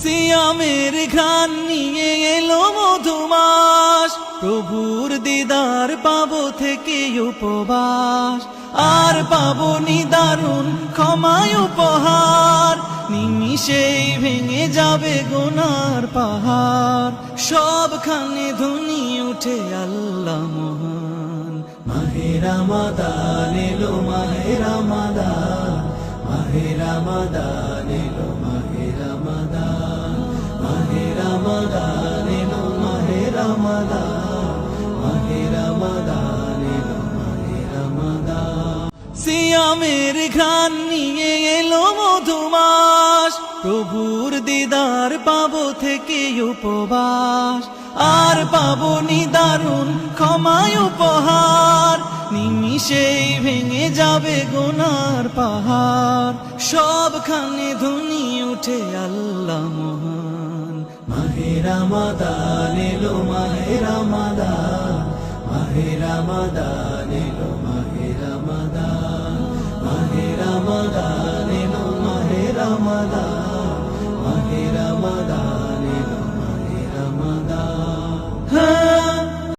সিয়ামের ঘ্রাণ নিয়ে এলো মধুমাস, প্রভুর দিদার পাবো থেকে উপবাস, আর পাবো নিদারুণ ক্ষমায় উপহার, নিমিষেই ভেঙে যাবে গুনার পাহাড়, সবখানে ধ্বনি উঠে আল্লাহ মহান। মাহে রমাদান এলো, মাহে রমাদান, মাহে রমাদান এলো, মাহে রমাদান, মাহে রমাদান এলো, মাহে রমাদান, মাহে রমাদান এলো, মাহে রমাদান। সিয়ামের ঘ্রাণ নিয়ে এলো মধুমাস, প্রভুর দিদার পাবো থেকে উপবাস, আর পাবো নিদারুণ ক্ষমায় উপহার, নিমিষেই ভেঙে যাবে গুনার পাহাড়, সবখানে ধ্বনি উঠে আল্লাহ মহান। মাহে রমাদান এলো, মাহে রমাদান, মাহে রমাদান এলো, মাহে রমাদান, মাহে রমাদান এলো, মাহে রমাদান।